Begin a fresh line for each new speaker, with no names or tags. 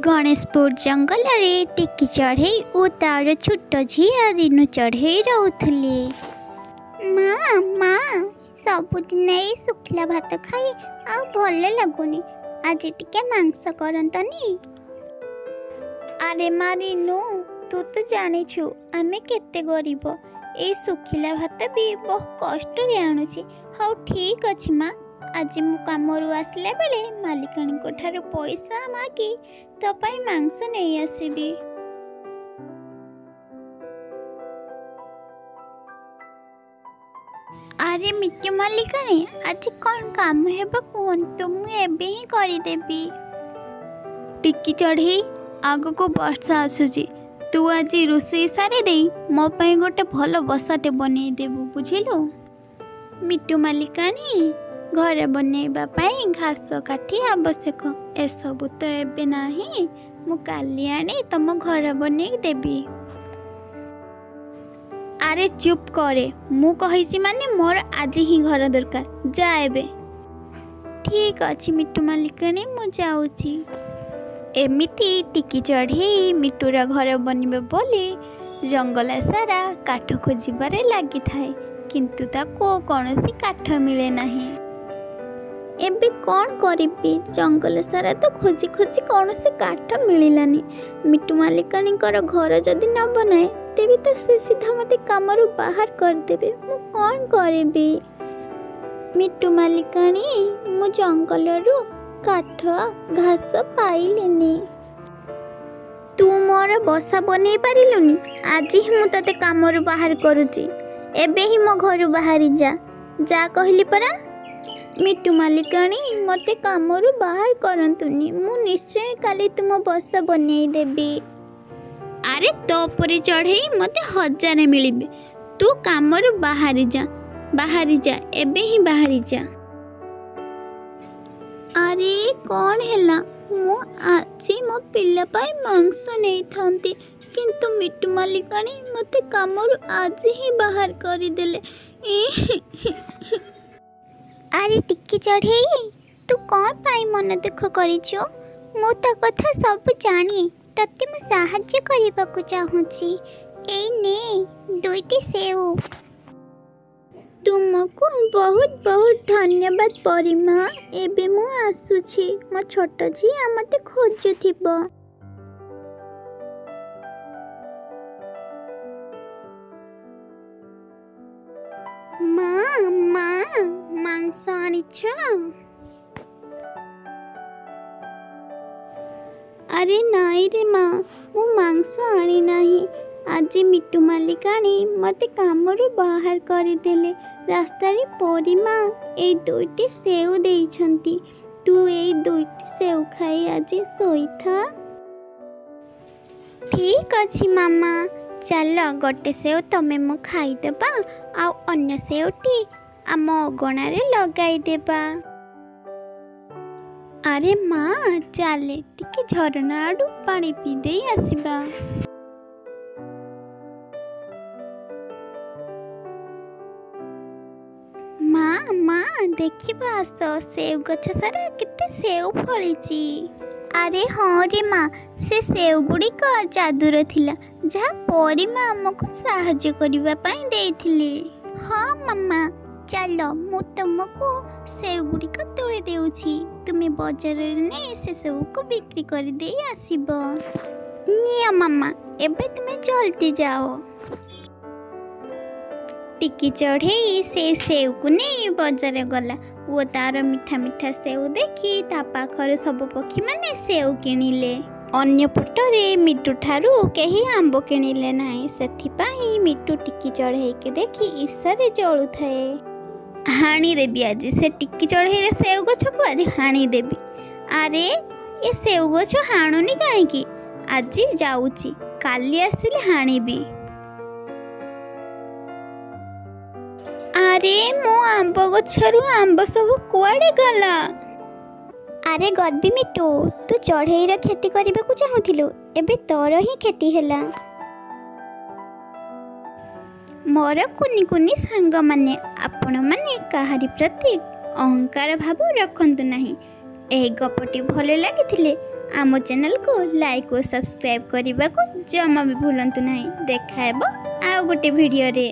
गणेशपुर जंगल रे टिकी चढ़ई और तार छोट झील रिनु चढ़ई रोले। माँ माँ सबुदिन ये शुखला भात खाई आ भल लगुनि, आज टिके मांस करंतनी। अरे माँ रिनु, तू तो जानिछु आमे केते गरीब, ए शुखिला भात भी बहुत कष्ट रे आणुछि। हाँ ठीक अछि माँ, आज मु कामरू आसला बेले मालिकाणी को ठारो पैसा मागी तो पाई मांस नहीं आसीबी। अरे मिट्टू मालिकाणी, आज कौन काम हेबा कहंतु, मु एबे ही करि देबी। टिकी चढ़ई आग को वर्षा आसुची, तू आज रोषेई सारी दे मो पाई गोटे भल बसाटे बनई देबू, बुझिलु। मिट्टू मालिकाणी, घर बनैबा पाई घास काठी आवश्यक, एसबु तो एबे नाही, मु काली आनी तम घर बनै देबी। अरे चुप करे, मु कहिसी माने मोर आज ही घर दरकार, जा एबे। ठीक अछि मिट्टू मालिकाणी, मु जाउची। एमिति टिकी चढ़ई मिट्टूर घर बनबे बोली जंगल सारा काठ खोजिबारे लागि थाए, किंतु ताको कौनसी काठ मिले नाही। एबे कौन करिबी, जंगल सारा तो खोजी खोजी कौन से काठ मिलिलानी। मिट्टू मालिकाणी घर जदि न बनाए तेबे तो से सीधा मते कामरू बाहर कर देबे, मु कौन करिबी। मिट्टू मालिकाणी, मु जंगल रु काठ घास पाइलेनी, तू मोर बसा बनै पारिलुनी, आज ही मु तते कामरू बाहर करूची, एबे ही मो घर बाहरी जा, जा कहली परा। मिट्टू मालिकाणी, मते कामरू बाहर करंतुनी, मु निश्चय काली तुम बसा बनै देबी। अरे तो परे चढ़ई मते 1000 मिलिबे, तू कामरू बाहरी जा, एबे ही बाहरी जा। अरे कौन हैला, मु आज मो पिल्ला पाई मांस नहीं थांती, किंतु मिट्टू मालिकाणी मते कामरू आज ही बाहर करी देले। अरे टिकी चढ़ई, तू कौन पाई मन दुख करिचो, मु तो कथा सब जानी, तते मु साहाय्य करिबाकु चाहूची। ए ने दुईटी सेव। तुमको बहुत बहुत धन्यवाद परिमा, एबे मु आसुची, मो छोट झिया मते खोजुथिबो। माँ माँ मांस आनिछ। अरे नाई रे माँ, मु मांस आनी नाही, आज मिट्टू मालिकाणी मते कामरू बाहर करदेले। रास्ता रे परिमा ए दुईटी सेव देइछंती, तू ए दुईटी सेव खाई आज सोईथा। ठीक अछि मामा, चल गोटे सेव तमे मु खाई देबा, आ अन्य सेवटी आम अगणा रे लगाई देबा। अरे माँ चले टिके झरना आडू पानी पी दे आसीबा। माँ माँ देखिबा आस, सेव गछ सारा केते सेव फळीची। अरे हाँ रे माँ, से सेव गुड़िक जादूर थिला, जहाँ परिमा आमको साहाय्य करिबा पाई देइथिले। हाँ मामा, चलो मु तुमको सेव गुड़िक तोड़े देउछि, तुमे बाजार ने से सब को बिक्री कर दे आसीबो। निया मामा, एबे तुमे जल्दी जाओ। टिकी चढ़ई से सेव को नहीं बाजार गला, वो तार मीठा मीठा सेव देखी ता पाखर सब पक्षी माने सेव किनिले। अन्य पटरे मिट्टू ठारू केही आंब किनिले नाही, सेथिपाई मिट्टू टिकी चढ़ई के देखी ईर्ष्यारे जळु थाए। हाणी देबी आज से टिकी चढ़ई रे सेव गछ को आज हाणी देबी। अरे ये सेव गछ हाणुनी काहेकी, आज जाउची, काली आसिले हाणीबी। अरे मो आंब गछरु आंब सब कुआडे गला। अरे गर्भी मिट्टू, तू चढ़ई र खेती करबा को चाहुथिलु, एबे तोर ही खेती हैला। मोर कुनी कुनी सांग माने, आपण माने काहारी प्रति अहंकार भाव रखंतु नाही। एही गपटी भले लागिथिले आम चैनल को लाइक और सब्सक्राइब करने को जमा भी भूलंतु नहीं। देखा आउ गोटे वीडियो रे।